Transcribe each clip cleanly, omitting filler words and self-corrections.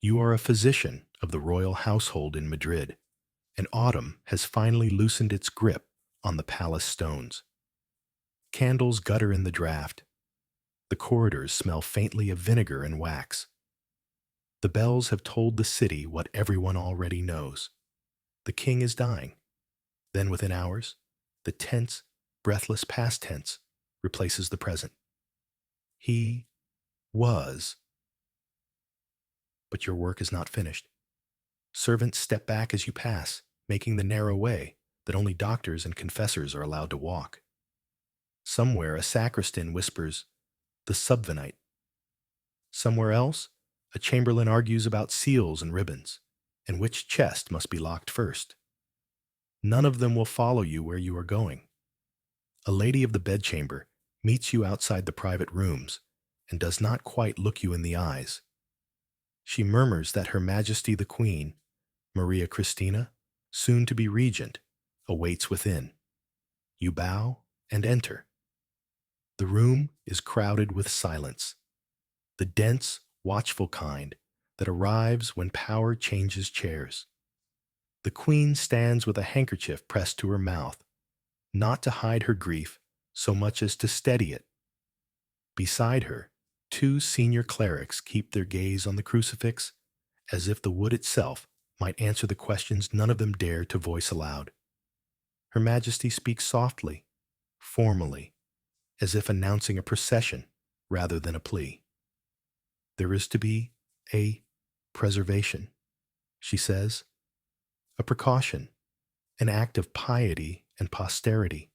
You are a physician of the royal household in Madrid, and autumn has finally loosened its grip on the palace stones. Candles gutter in the draught. The corridors smell faintly of vinegar and wax. The bells have told the city what everyone already knows. The king is dying. Then within hours, the tense, breathless past tense replaces the present. He was. But your work is not finished. Servants step back as you pass, making the narrow way that only doctors and confessors are allowed to walk. Somewhere a sacristan whispers, "The subvenite." Somewhere else, a chamberlain argues about seals and ribbons, and which chest must be locked first. None of them will follow you where you are going. A lady of the bedchamber meets you outside the private rooms and does not quite look you in the eyes. She murmurs that Her Majesty the Queen, Maria Christina, soon to be regent, awaits within. You bow and enter. The room is crowded with silence, the dense, watchful kind that arrives when power changes chairs. The queen stands with a handkerchief pressed to her mouth, not to hide her grief so much as to steady it. Beside her, two senior clerics keep their gaze on the crucifix, as if the wood itself might answer the questions none of them dare to voice aloud. Her Majesty speaks softly, formally, as if announcing a procession rather than a plea. There is to be a preservation, she says, a precaution, an act of piety and posterity.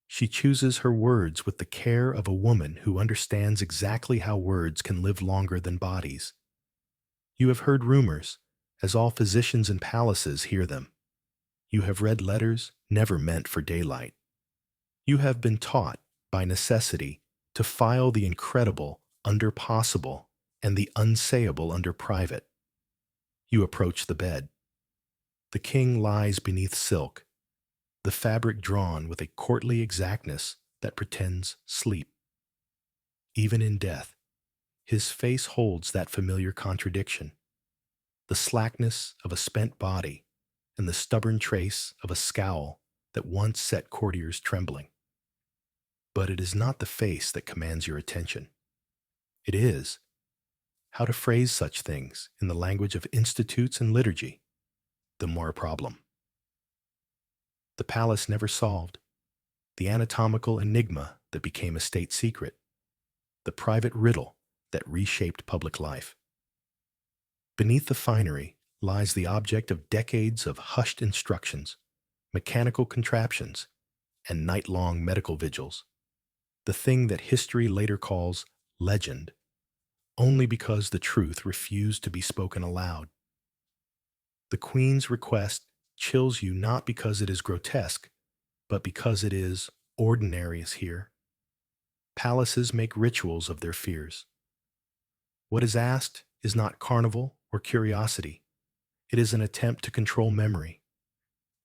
She chooses her words with the care of a woman who understands exactly how words can live longer than bodies. You have heard rumors, as all physicians in palaces hear them. You have read letters never meant for daylight. You have been taught, by necessity, to file the incredible under possible and the unsayable under private. You approach the bed. The king lies beneath silk, the fabric drawn with a courtly exactness that pretends sleep. Even in death, his face holds that familiar contradiction, the slackness of a spent body and the stubborn trace of a scowl that once set courtiers trembling. But it is not the face that commands your attention. It is how to phrase such things in the language of institutes and liturgy, the more problem. The palace never solved, the anatomical enigma that became a state secret, the private riddle that reshaped public life. Beneath the finery lies the object of decades of hushed instructions, mechanical contraptions, and night-long medical vigils, the thing that history later calls legend, only because the truth refused to be spoken aloud. The Queen's request chills you not because it is grotesque, but because it is ordinary as here. Palaces make rituals of their fears. What is asked is not carnival or curiosity. It is an attempt to control memory,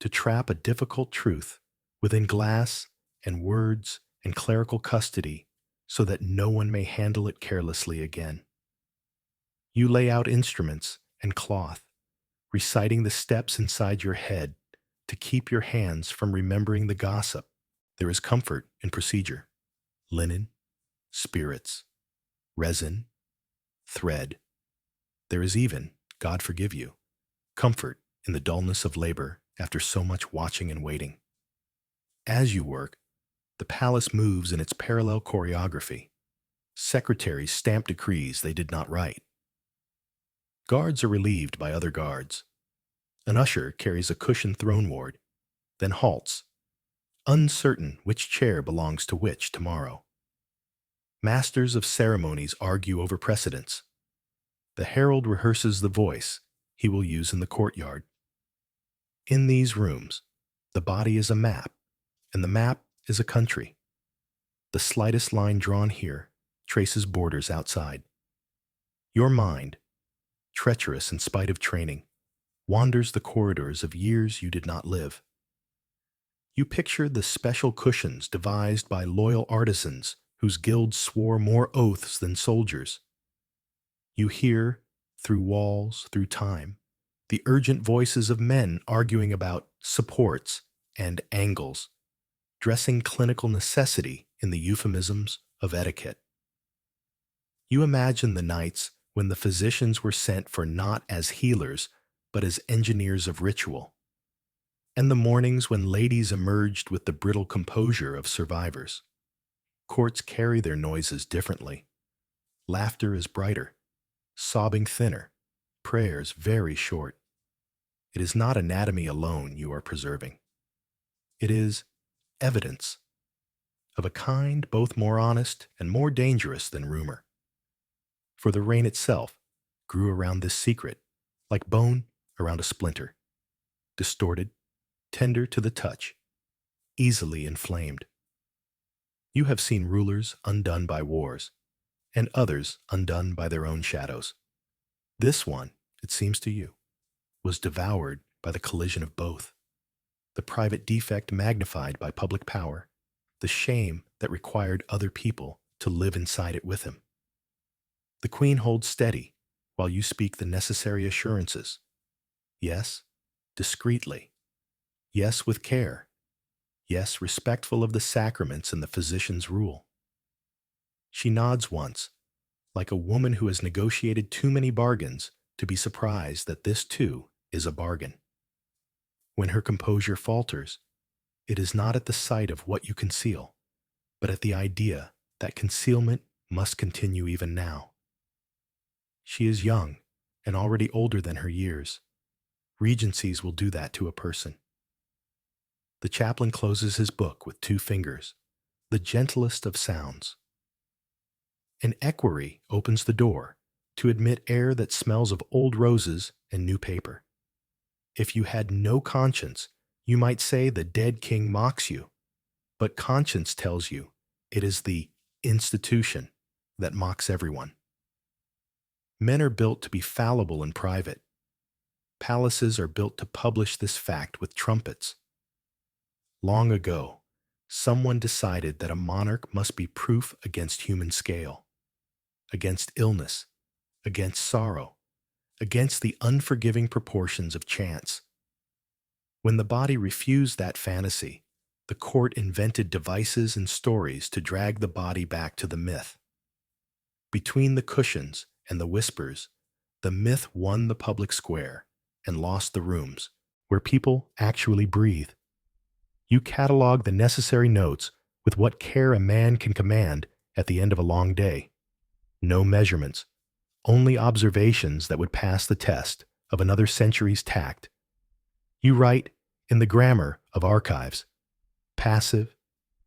to trap a difficult truth within glass and words and clerical custody so that no one may handle it carelessly again. You lay out instruments and cloth, reciting the steps inside your head to keep your hands from remembering the gossip. There is comfort in procedure: linen, spirits, resin, thread. There is even, God forgive you, comfort in the dullness of labor after so much watching and waiting. As you work, the palace moves in its parallel choreography. Secretaries stamp decrees they did not write. Guards are relieved by other guards. An usher carries a cushioned throne-ward, then halts, uncertain which chair belongs to which tomorrow. Masters of ceremonies argue over precedence. The herald rehearses the voice he will use in the courtyard. In these rooms, the body is a map, and the map is a country. The slightest line drawn here traces borders outside. Your mind, treacherous in spite of training, wanders the corridors of years you did not live. You picture the special cushions devised by loyal artisans whose guilds swore more oaths than soldiers. You hear, through walls, through time, the urgent voices of men arguing about supports and angles, dressing clinical necessity in the euphemisms of etiquette. You imagine the nights when the physicians were sent for not as healers, but as engineers of ritual, and the mornings when ladies emerged with the brittle composure of survivors. Courts carry their noises differently. Laughter is brighter, sobbing thinner, prayers very short. It is not anatomy alone you are preserving. It is evidence, of a kind both more honest and more dangerous than rumor. For the reign itself grew around this secret, like bone around a splinter, distorted, tender to the touch, easily inflamed. You have seen rulers undone by wars, and others undone by their own shadows. This one, it seems to you, was devoured by the collision of both, the private defect magnified by public power, the shame that required other people to live inside it with him. The Queen holds steady while you speak the necessary assurances. Yes, discreetly. Yes, with care. Yes, respectful of the sacraments and the physician's rule. She nods once, like a woman who has negotiated too many bargains to be surprised that this too is a bargain. When her composure falters, it is not at the sight of what you conceal, but at the idea that concealment must continue even now. She is young and already older than her years. Regencies will do that to a person. The chaplain closes his book with 2 fingers, the gentlest of sounds. An equerry opens the door to admit air that smells of old roses and new paper. If you had no conscience, you might say the dead king mocks you, but conscience tells you it is the institution that mocks everyone. Men are built to be fallible in private. Palaces are built to publish this fact with trumpets. Long ago, someone decided that a monarch must be proof against human scale, against illness, against sorrow, against the unforgiving proportions of chance. When the body refused that fantasy, the court invented devices and stories to drag the body back to the myth. Between the cushions and the whispers, the myth won the public square and lost the rooms where people actually breathe. You catalog the necessary notes with what care a man can command at the end of a long day. No measurements, only observations that would pass the test of another century's tact. You write in the grammar of archives, passive,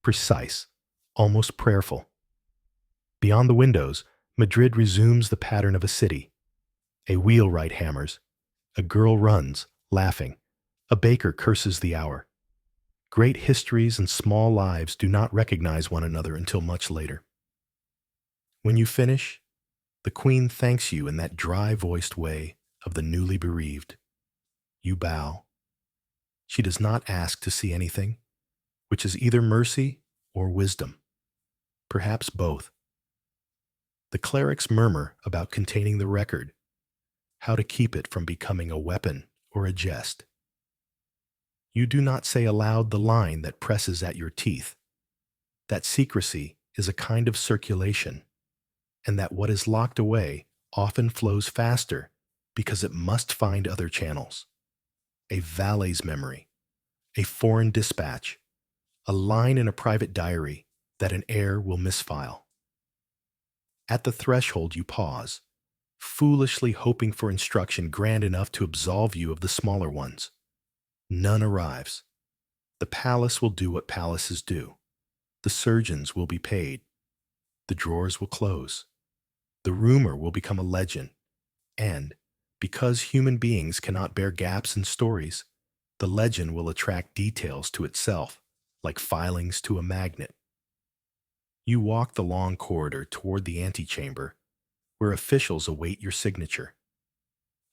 precise, almost prayerful. Beyond the windows, Madrid resumes the pattern of a city. A wheelwright hammers. A girl runs, laughing. A baker curses the hour. Great histories and small lives do not recognize one another until much later. When you finish, the Queen thanks you in that dry-voiced way of the newly bereaved. You bow. She does not ask to see anything, which is either mercy or wisdom, perhaps both. The clerics murmur about containing the record, how to keep it from becoming a weapon or a jest. You do not say aloud the line that presses at your teeth, that secrecy is a kind of circulation, and that what is locked away often flows faster because it must find other channels. A valet's memory, a foreign dispatch, a line in a private diary that an heir will misfile. At the threshold you pause, foolishly hoping for instruction grand enough to absolve you of the smaller ones. None arrives. The palace will do what palaces do. The surgeons will be paid. The drawers will close. The rumor will become a legend. And, because human beings cannot bear gaps in stories, the legend will attract details to itself, like filings to a magnet. You walk the long corridor toward the antechamber, where officials await your signature.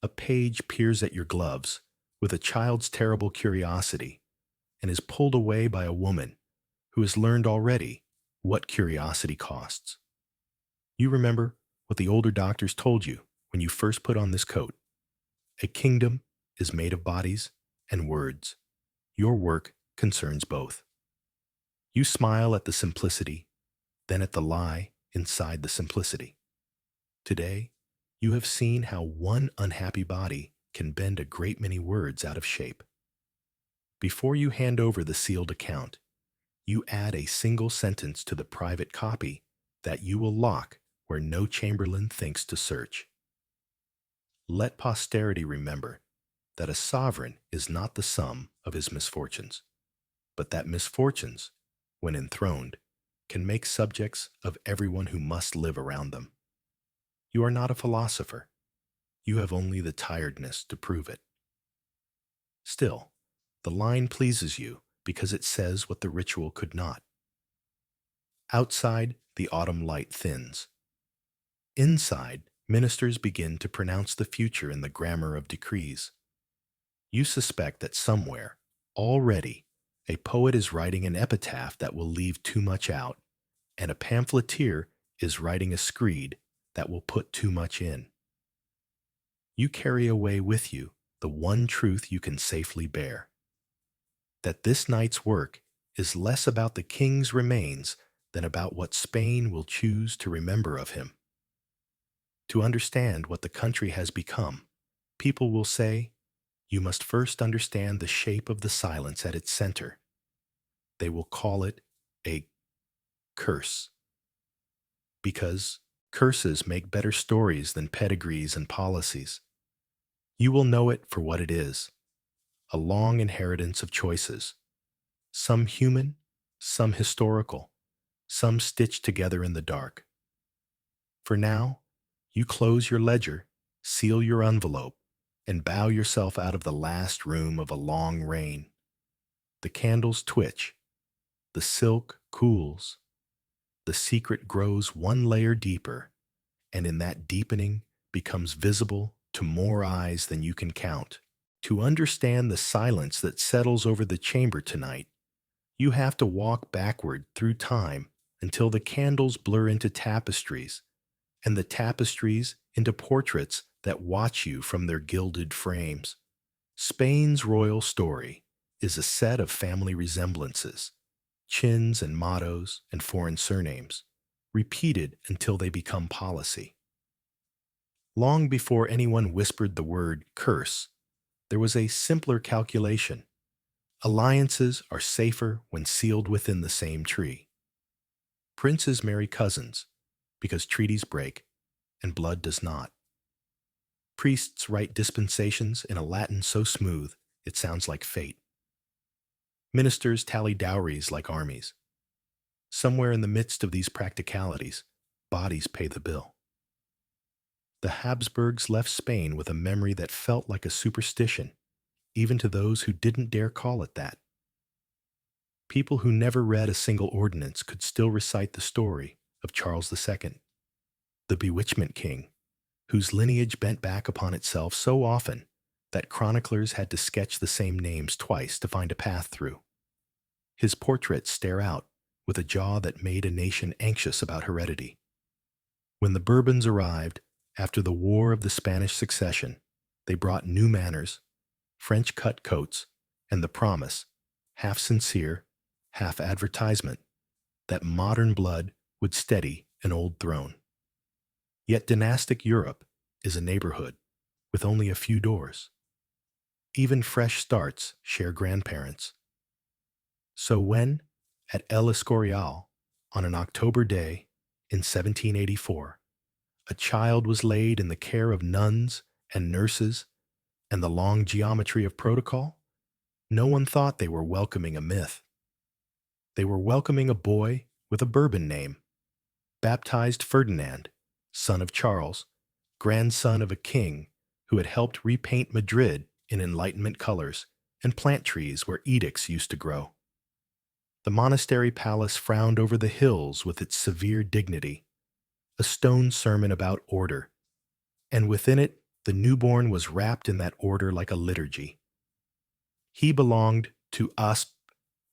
A page peers at your gloves with a child's terrible curiosity and is pulled away by a woman who has learned already what curiosity costs. You remember what the older doctors told you when you first put on this coat. A kingdom is made of bodies and words. Your work concerns both. You smile at the simplicity, then at the lie inside the simplicity. Today, you have seen how one unhappy body can bend a great many words out of shape. Before you hand over the sealed account, you add a single sentence to the private copy that you will lock where no chamberlain thinks to search. Let posterity remember that a sovereign is not the sum of his misfortunes, but that misfortunes, when enthroned, can make subjects of everyone who must live around them. You are not a philosopher. You have only the tiredness to prove it. Still, the line pleases you because it says what the ritual could not. Outside, the autumn light thins. Inside, ministers begin to pronounce the future in the grammar of decrees. You suspect that somewhere, already, a poet is writing an epitaph that will leave too much out, and a pamphleteer is writing a screed that will put too much in. You carry away with you the one truth you can safely bear: that this night's work is less about the king's remains than about what Spain will choose to remember of him. To understand what the country has become, people will say, you must first understand the shape of the silence at its center. They will call it a curse, because curses make better stories than pedigrees and policies. You will know it for what it is: a long inheritance of choices, some human, some historical, some stitched together in the dark. For now, you close your ledger, seal your envelope, and bow yourself out of the last room of a long reign. The candles twitch, the silk cools, the secret grows one layer deeper, and in that deepening becomes visible to more eyes than you can count. To understand the silence that settles over the chamber tonight, you have to walk backward through time until the candles blur into tapestries, and the tapestries into portraits that watch you from their gilded frames. Spain's royal story is a set of family resemblances, chins and mottos and foreign surnames, repeated until they become policy. Long before anyone whispered the word curse, there was a simpler calculation. Alliances are safer when sealed within the same tree. Princes marry cousins because treaties break and blood does not. Priests write dispensations in a Latin so smooth it sounds like fate. Ministers tally dowries like armies. Somewhere in the midst of these practicalities, bodies pay the bill. The Habsburgs left Spain with a memory that felt like a superstition, even to those who didn't dare call it that. People who never read a single ordinance could still recite the story of Charles II, the Bewitchment King, whose lineage bent back upon itself so often that chroniclers had to sketch the same names twice to find a path through. His portraits stare out with a jaw that made a nation anxious about heredity. When the Bourbons arrived after the War of the Spanish Succession, they brought new manners, French-cut coats, and the promise, half sincere, half advertisement, that modern blood would steady an old throne. Yet dynastic Europe is a neighborhood with only a few doors. Even fresh starts share grandparents. So when, at El Escorial, on an October day in 1784, a child was laid in the care of nuns and nurses and the long geometry of protocol, no one thought they were welcoming a myth. They were welcoming a boy with a Bourbon name, baptized Ferdinand, son of Charles, grandson of a king who had helped repaint Madrid in Enlightenment colors and plant trees where edicts used to grow. The monastery palace frowned over the hills with its severe dignity, a stone sermon about order, and within it the newborn was wrapped in that order like a liturgy. He belonged to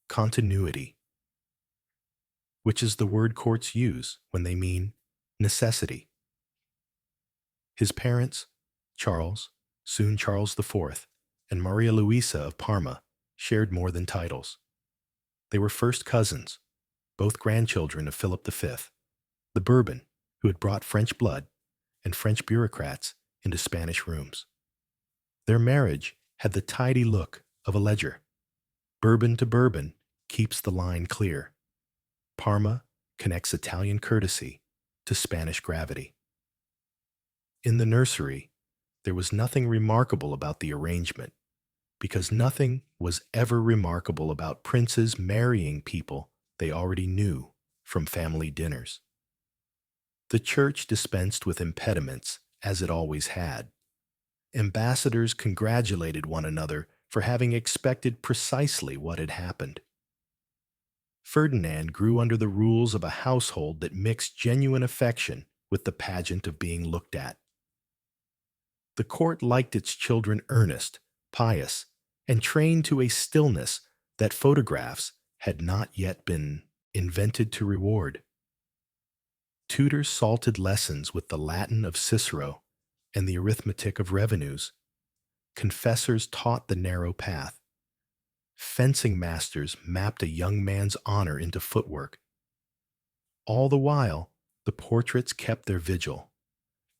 continuity, which is the word courts use when they mean necessity. His parents, Charles, soon Charles IV, and Maria Luisa of Parma, shared more than titles. They were first cousins, both grandchildren of Philip V, the Bourbon, who had brought French blood and French bureaucrats into Spanish rooms. Their marriage had the tidy look of a ledger. Bourbon to Bourbon keeps the line clear. Parma connects Italian courtesy to Spanish gravity. In the nursery, there was nothing remarkable about the arrangement, because nothing was ever remarkable about princes marrying people they already knew from family dinners. The church dispensed with impediments, as it always had. Ambassadors congratulated one another for having expected precisely what had happened. Ferdinand grew under the rules of a household that mixed genuine affection with the pageant of being looked at. The court liked its children earnest, pious, and trained to a stillness that photographs had not yet been invented to reward. Tutors salted lessons with the Latin of Cicero and the arithmetic of revenues. Confessors taught the narrow path. Fencing masters mapped a young man's honor into footwork. All the while, the portraits kept their vigil,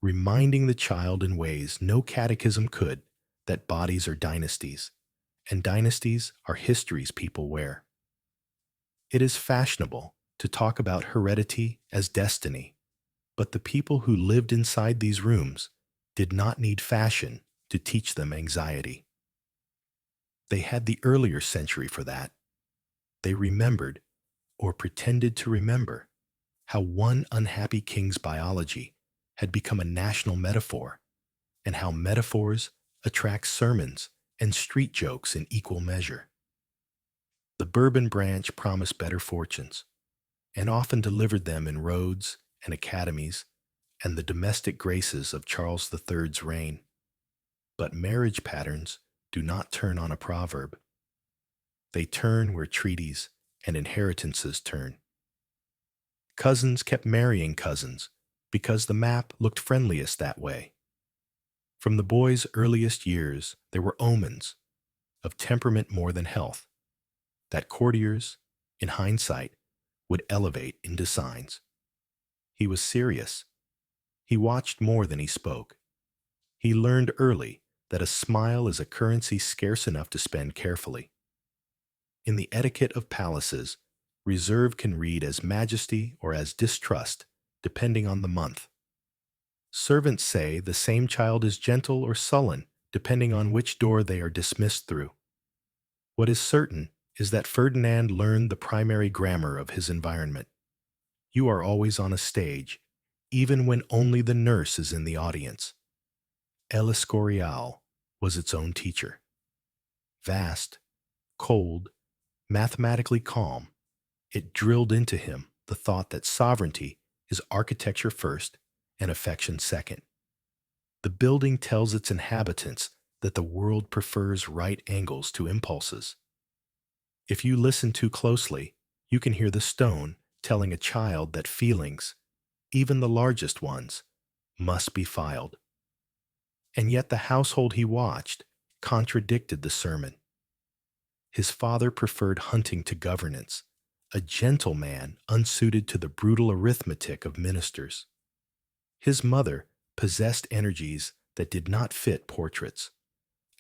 reminding the child in ways no catechism could that bodies are dynasties, and dynasties are histories people wear. It is fashionable to talk about heredity as destiny, but the people who lived inside these rooms did not need fashion to teach them anxiety. They had the earlier century for that. They remembered, or pretended to remember, how one unhappy king's biology had become a national metaphor, and how metaphors attract sermons and street jokes in equal measure. The Bourbon branch promised better fortunes, and often delivered them in roads and academies and the domestic graces of Charles III's reign. But marriage patterns do not turn on a proverb. They turn where treaties and inheritances turn. Cousins kept marrying cousins because the map looked friendliest that way. From the boy's earliest years, there were omens of temperament more than health that courtiers, in hindsight, would elevate into signs. He was serious. He watched more than he spoke. He learned early that a smile is a currency scarce enough to spend carefully. In the etiquette of palaces, reserve can read as majesty or as distrust, depending on the month. Servants say the same child is gentle or sullen, depending on which door they are dismissed through. What is certain is that Ferdinand learned the primary grammar of his environment. You are always on a stage, even when only the nurse is in the audience. El Escorial was its own teacher. Vast, cold, mathematically calm, it drilled into him the thought that sovereignty is architecture first and affection second. The building tells its inhabitants that the world prefers right angles to impulses. If you listen too closely, you can hear the stone telling a child that feelings, even the largest ones, must be filed. And yet the household he watched contradicted the sermon. His father preferred hunting to governance, a gentle man unsuited to the brutal arithmetic of ministers. His mother possessed energies that did not fit portraits,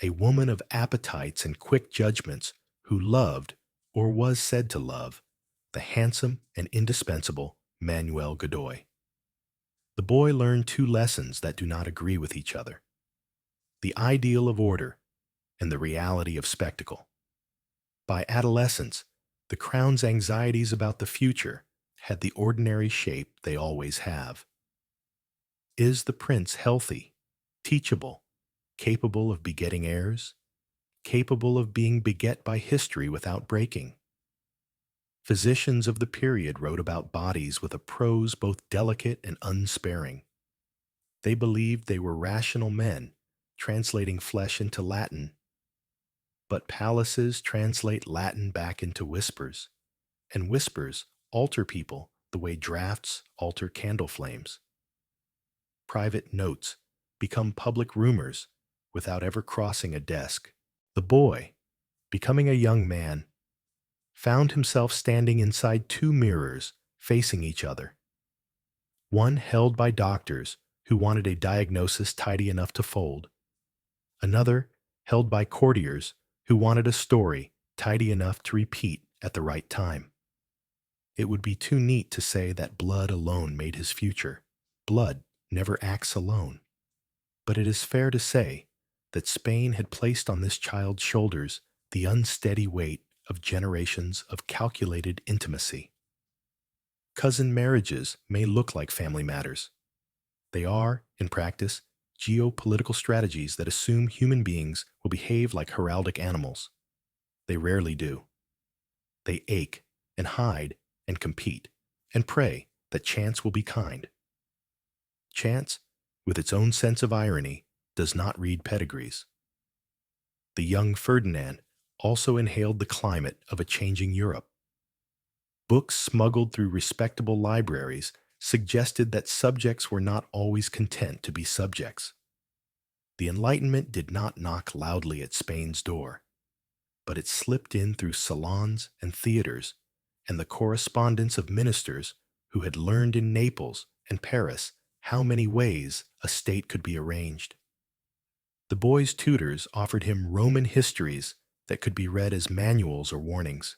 a woman of appetites and quick judgments who loved, or was said to love, the handsome and indispensable Manuel de Godoy. The boy learned two lessons that do not agree with each other: the ideal of order and the reality of spectacle. By adolescence, the crown's anxieties about the future had the ordinary shape they always have. Is the prince healthy, teachable, capable of begetting heirs, capable of being beget by history without breaking? Physicians of the period wrote about bodies with a prose both delicate and unsparing. They believed they were rational men, translating flesh into Latin. But palaces translate Latin back into whispers, and whispers alter people the way drafts alter candle flames. Private notes become public rumors without ever crossing a desk. The boy, becoming a young man, found himself standing inside two mirrors facing each other. One held by doctors who wanted a diagnosis tidy enough to fold. Another held by courtiers who wanted a story tidy enough to repeat at the right time. It would be too neat to say that blood alone made his future. Blood never acts alone. But it is fair to say that Spain had placed on this child's shoulders the unsteady weight of generations of calculated intimacy. Cousin marriages may look like family matters. They are, in practice, geopolitical strategies that assume human beings will behave like heraldic animals. They rarely do. They ache and hide and compete and pray that chance will be kind. Chance, with its own sense of irony, does not read pedigrees. The young Ferdinand also inhaled the climate of a changing Europe. Books smuggled through respectable libraries suggested that subjects were not always content to be subjects. The Enlightenment did not knock loudly at Spain's door, but it slipped in through salons and theaters and the correspondence of ministers who had learned in Naples and Paris how many ways a state could be arranged. The boy's tutors offered him Roman histories that could be read as manuals or warnings.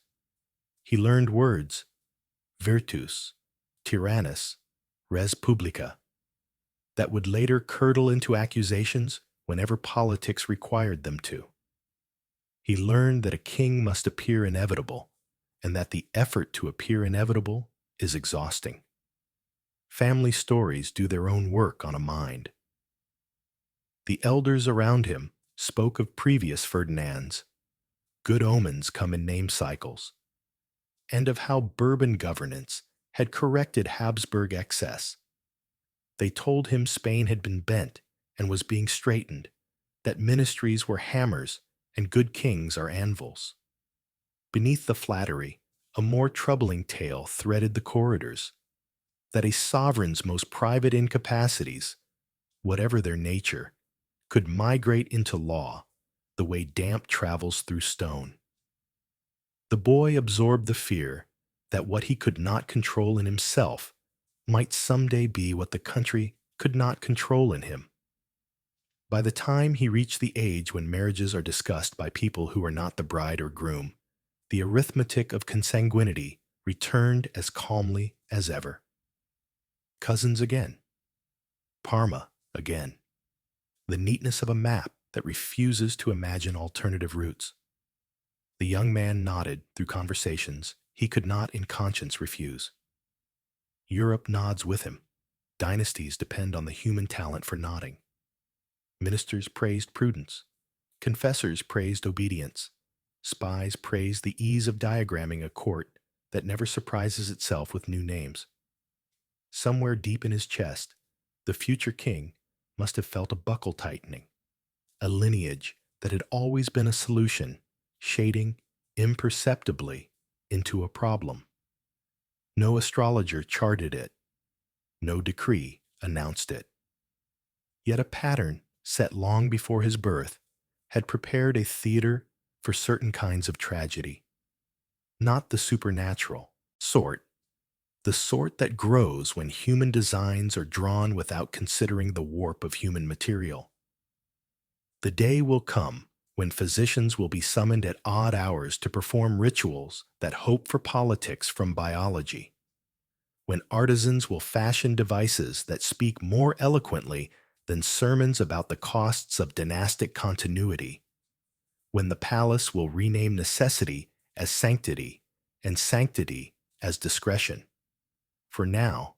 He learned words, virtus, tyrannus, res publica, that would later curdle into accusations whenever politics required them to. He learned that a king must appear inevitable, and that the effort to appear inevitable is exhausting. Family stories do their own work on a mind. The elders around him spoke of previous Ferdinands. Good omens come in name cycles, and of how Bourbon governance had corrected Habsburg excess. They told him Spain had been bent and was being straightened, that ministries were hammers and good kings are anvils. Beneath the flattery, a more troubling tale threaded the corridors, that a sovereign's most private incapacities, whatever their nature, could migrate into law the way damp travels through stone. The boy absorbed the fear that what he could not control in himself might someday be what the country could not control in him. By the time he reached the age when marriages are discussed by people who are not the bride or groom, the arithmetic of consanguinity returned as calmly as ever. Cousins again. Parma again. The neatness of a map that refuses to imagine alternative routes. The young man nodded through conversations he could not in conscience refuse. Europe nods with him. Dynasties depend on the human talent for nodding. Ministers praised prudence. Confessors praised obedience. Spies praised the ease of diagramming a court that never surprises itself with new names. Somewhere deep in his chest, the future king must have felt a buckle tightening, a lineage that had always been a solution, shading imperceptibly into a problem. No astrologer charted it. No decree announced it. Yet a pattern set long before his birth had prepared a theater for certain kinds of tragedy. Not the supernatural sort, the sort that grows when human designs are drawn without considering the warp of human material. The day will come when physicians will be summoned at odd hours to perform rituals that hope for politics from biology. When artisans will fashion devices that speak more eloquently than sermons about the costs of dynastic continuity. When the palace will rename necessity as sanctity and sanctity as discretion. For now,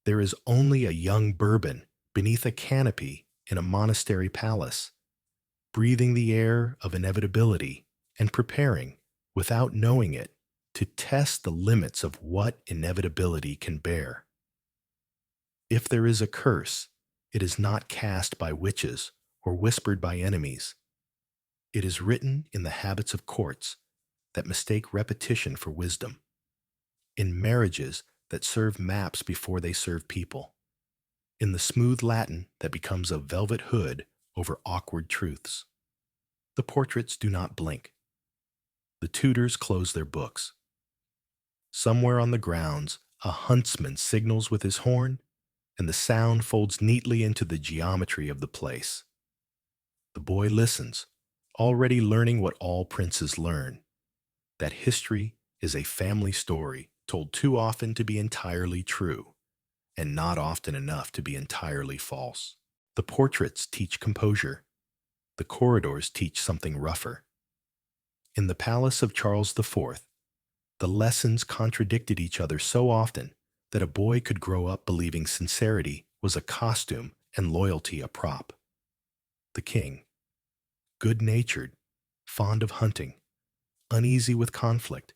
there is only a young Bourbon beneath a canopy in a monastery palace, breathing the air of inevitability and preparing, without knowing it, to test the limits of what inevitability can bear. If there is a curse, it is not cast by witches or whispered by enemies. It is written in the habits of courts that mistake repetition for wisdom, in marriages that serve maps before they serve people, in the smooth Latin that becomes a velvet hood over awkward truths. The portraits do not blink. The tutors close their books. Somewhere on the grounds, a huntsman signals with his horn, and the sound folds neatly into the geometry of the place. The boy listens, already learning what all princes learn, that history is a family story told too often to be entirely true, and not often enough to be entirely false. The portraits teach composure. The corridors teach something rougher. In the palace of Charles IV, the lessons contradicted each other so often that a boy could grow up believing sincerity was a costume and loyalty a prop. The king, good-natured, fond of hunting, uneasy with conflict,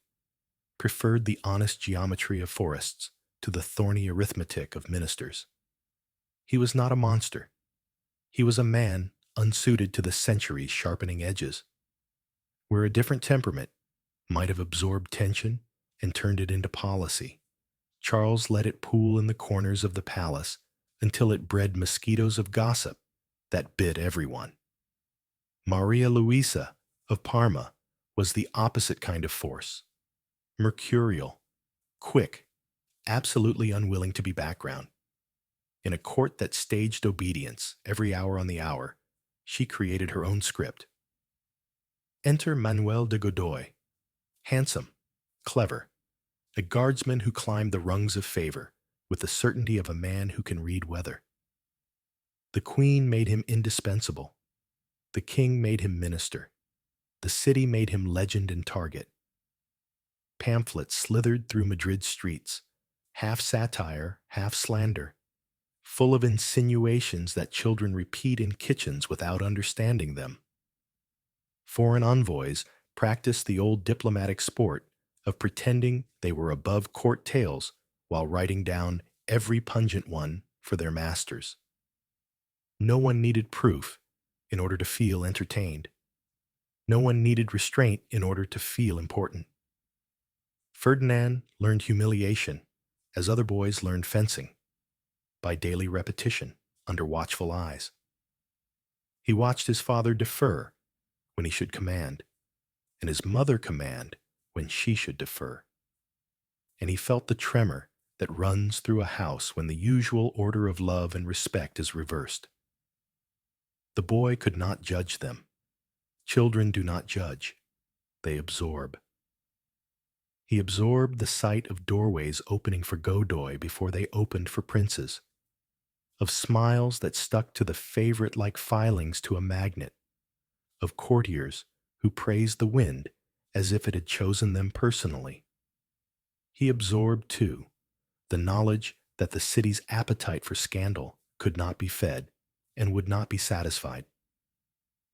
preferred the honest geometry of forests to the thorny arithmetic of ministers. He was not a monster. He was a man unsuited to the centuries' sharpening edges. Where a different temperament might have absorbed tension and turned it into policy, Charles let it pool in the corners of the palace until it bred mosquitoes of gossip that bit everyone. María Luisa of Parma was the opposite kind of force, mercurial, quick, absolutely unwilling to be background. In a court that staged obedience every hour on the hour, she created her own script. Enter Manuel de Godoy, handsome, clever, a guardsman who climbed the rungs of favor with the certainty of a man who can read weather. The queen made him indispensable. The king made him minister. The city made him legend and target. Pamphlets slithered through Madrid's streets, half satire, half slander, full of insinuations that children repeat in kitchens without understanding them. Foreign envoys practiced the old diplomatic sport of pretending they were above court tales while writing down every pungent one for their masters. No one needed proof in order to feel entertained. No one needed restraint in order to feel important. Ferdinand learned humiliation as other boys learned fencing, by daily repetition under watchful eyes. He watched his father defer when he should command, and his mother command when she should defer. And he felt the tremor that runs through a house when the usual order of love and respect is reversed. The boy could not judge them. Children do not judge, they absorb. He absorbed the sight of doorways opening for Godoy before they opened for princes, of smiles that stuck to the favorite like filings to a magnet, of courtiers who praised the wind as if it had chosen them personally. He absorbed, too, the knowledge that the city's appetite for scandal could not be fed and would not be satisfied.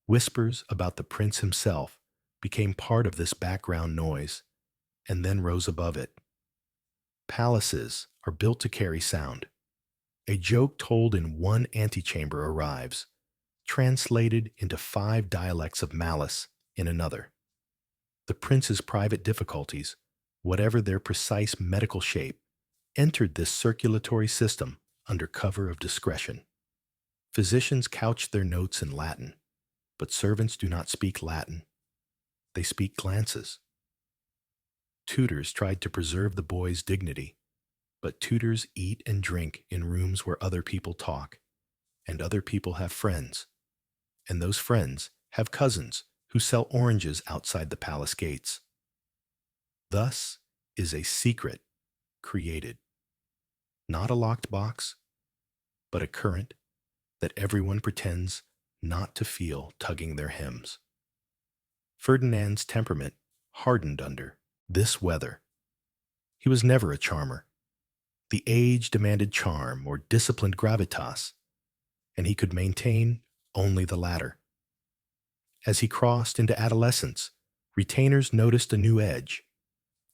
Whispers about the prince himself became part of this background noise and then rose above it. Palaces are built to carry sound. A joke told in one antechamber arrives, translated into 5 dialects of malice in another. The prince's private difficulties, whatever their precise medical shape, entered this circulatory system under cover of discretion. Physicians couch their notes in Latin, but servants do not speak Latin. They speak glances. Tutors tried to preserve the boy's dignity, but tutors eat and drink in rooms where other people talk, and other people have friends, and those friends have cousins who sell oranges outside the palace gates. Thus is a secret created, not a locked box, but a current that everyone pretends not to feel tugging their hems. Ferdinand's temperament hardened under this weather. He was never a charmer. The age demanded charm or disciplined gravitas, and he could maintain only the latter. As he crossed into adolescence, retainers noticed a new edge,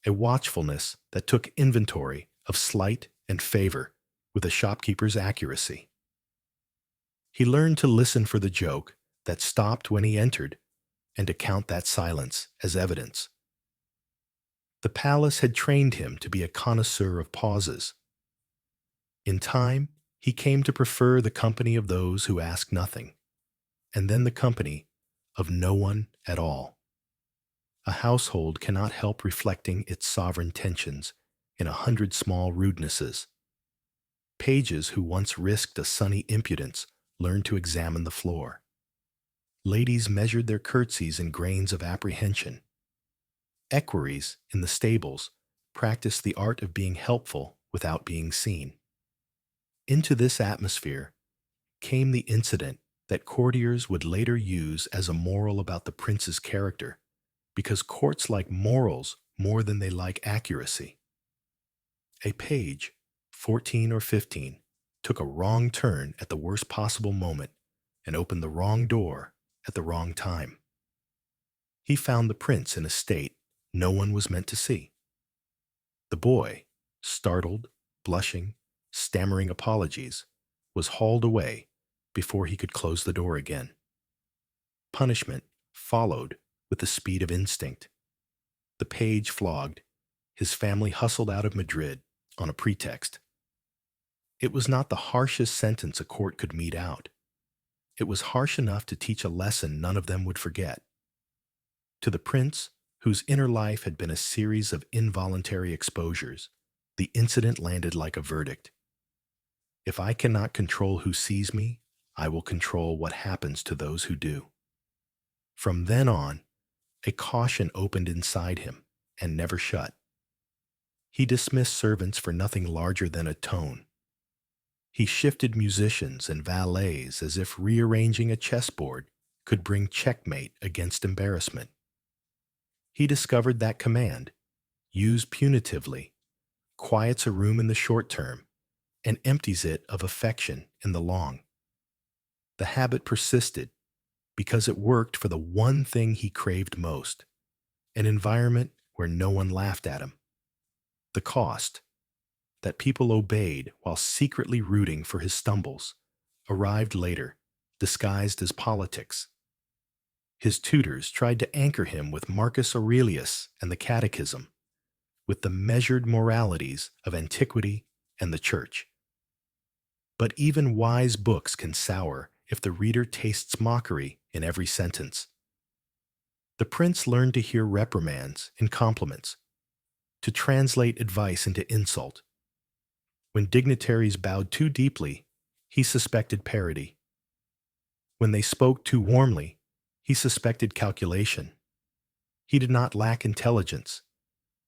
a watchfulness that took inventory of slight and favor with a shopkeeper's accuracy. He learned to listen for the joke that stopped when he entered and to count that silence as evidence. The palace had trained him to be a connoisseur of pauses. In time, He came to prefer the company of those who ask nothing, and then the company of no one at all. A household cannot help reflecting its sovereign tensions in 100 small rudenesses. Pages who once risked a sunny impudence learned to examine the floor. Ladies measured their curtsies in grains of apprehension. Equerries in the stables practiced the art of being helpful without being seen. Into this atmosphere came the incident that courtiers would later use as a moral about the prince's character, because courts like morals more than they like accuracy. A page, 14 or 15, took a wrong turn at the worst possible moment and opened the wrong door at the wrong time. He found the prince in a state no one was meant to see. The boy, startled, blushing, stammering apologies, was hauled away before he could close the door again. Punishment followed with the speed of instinct. The page flogged, his family hustled out of Madrid on a pretext. It was not the harshest sentence a court could mete out. It was harsh enough to teach a lesson none of them would forget. To the prince, whose inner life had been a series of involuntary exposures, the incident landed like a verdict. If I cannot control who sees me, I will control what happens to those who do. From then on, a caution opened inside him and never shut. He dismissed servants for nothing larger than a tone. He shifted musicians and valets as if rearranging a chessboard could bring checkmate against embarrassment. He discovered that command, used punitively, quiets a room in the short term and empties it of affection in the long. The habit persisted because it worked for the one thing he craved most, an environment where no one laughed at him. The cost, that people obeyed while secretly rooting for his stumbles, arrived later, disguised as politics. His tutors tried to anchor him with Marcus Aurelius and the Catechism, with the measured moralities of antiquity and the Church. But even wise books can sour if the reader tastes mockery in every sentence. The prince learned to hear reprimands in compliments, to translate advice into insult. When dignitaries bowed too deeply, he suspected parody. When they spoke too warmly, he suspected calculation. He did not lack intelligence.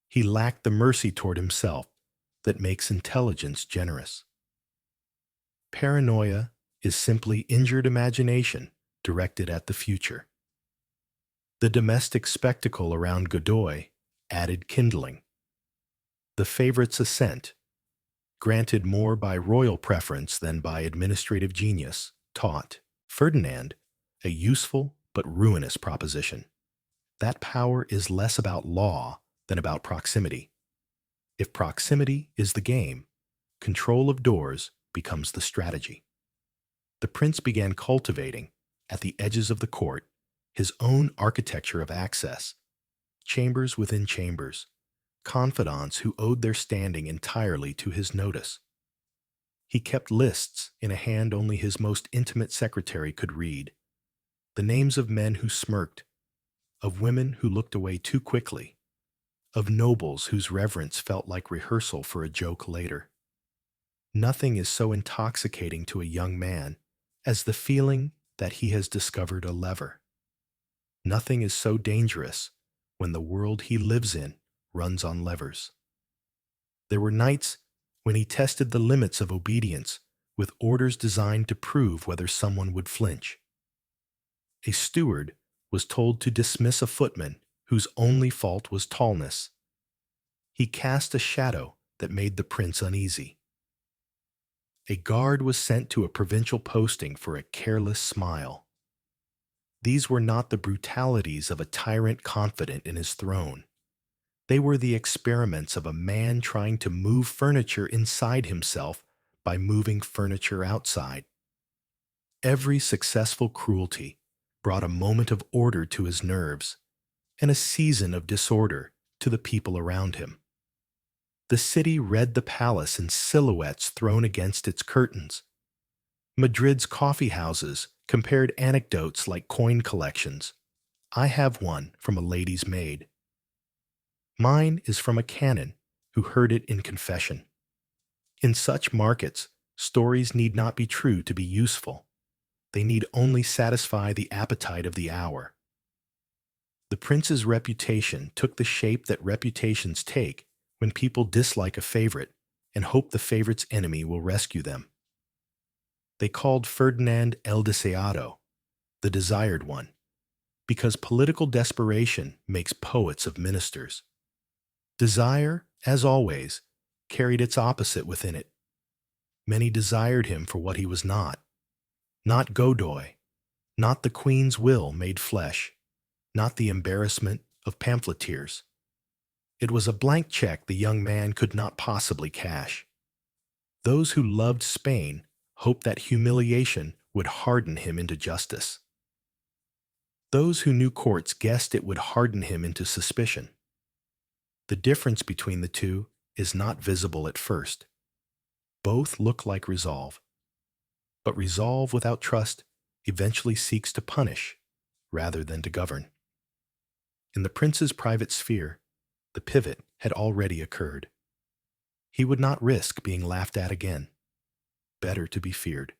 He lacked the mercy toward himself that makes intelligence generous. Paranoia is simply injured imagination directed at the future. The domestic spectacle around Godoy added kindling. The favorite's assent, granted more by royal preference than by administrative genius, taught Ferdinand a useful but ruinous proposition. That power is less about law than about proximity. If proximity is the game, control of doors becomes the strategy. The prince began cultivating, at the edges of the court, his own architecture of access, chambers within chambers, confidants who owed their standing entirely to his notice. He kept lists in a hand only his most intimate secretary could read, the names of men who smirked, of women who looked away too quickly, of nobles whose reverence felt like rehearsal for a joke later. Nothing is so intoxicating to a young man as the feeling that he has discovered a lever. Nothing is so dangerous when the world he lives in runs on levers. There were nights when he tested the limits of obedience with orders designed to prove whether someone would flinch. A steward was told to dismiss a footman whose only fault was tallness. He cast a shadow that made the prince uneasy. A guard was sent to a provincial posting for a careless smile. These were not the brutalities of a tyrant confident in his throne. They were the experiments of a man trying to move furniture inside himself by moving furniture outside. Every successful cruelty brought a moment of order to his nerves and a season of disorder to the people around him. The city read the palace in silhouettes thrown against its curtains. Madrid's coffee houses compared anecdotes like coin collections. I have one from a lady's maid. Mine is from a canon who heard it in confession. In such markets, stories need not be true to be useful. They need only satisfy the appetite of the hour. The prince's reputation took the shape that reputations take when people dislike a favorite and hope the favorite's enemy will rescue them. They called Ferdinand El Deseado, the desired one, because political desperation makes poets of ministers. Desire, as always, carried its opposite within it. Many desired him for what he was not Godoy, not the Queen's will made flesh, not the embarrassment of pamphleteers. It was a blank check the young man could not possibly cash. Those who loved Spain hoped that humiliation would harden him into justice. Those who knew courts guessed it would harden him into suspicion. The difference between the two is not visible at first. Both look like resolve. But resolve without trust eventually seeks to punish rather than to govern. In the prince's private sphere, the pivot had already occurred. He would not risk being laughed at again. Better to be feared.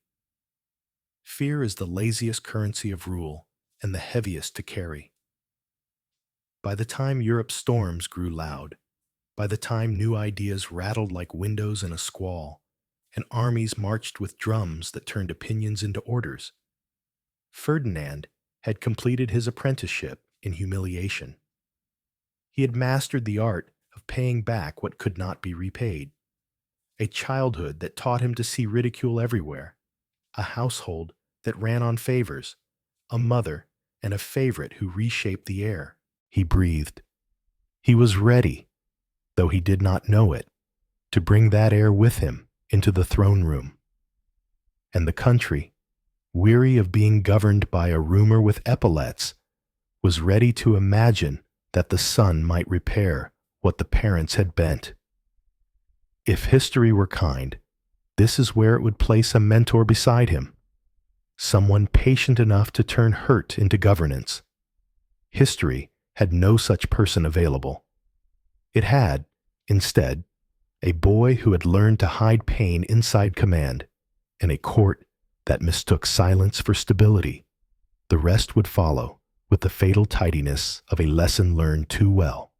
Fear is the laziest currency of rule and the heaviest to carry. By the time Europe's storms grew loud, by the time new ideas rattled like windows in a squall, and armies marched with drums that turned opinions into orders, Ferdinand had completed his apprenticeship in humiliation. He had mastered the art of paying back what could not be repaid, a childhood that taught him to see ridicule everywhere, a household that ran on favors, a mother and a favorite who reshaped the air. He breathed. He was ready, though he did not know it, to bring that air with him into the throne room. And the country, weary of being governed by a rumor with epaulets, was ready to imagine that the son might repair what the parents had bent. If history were kind, this is where it would place a mentor beside him, someone patient enough to turn hurt into governance. History had no such person available. It had, instead, a boy who had learned to hide pain inside command, and a court that mistook silence for stability. The rest would follow with the fatal tidiness of a lesson learned too well.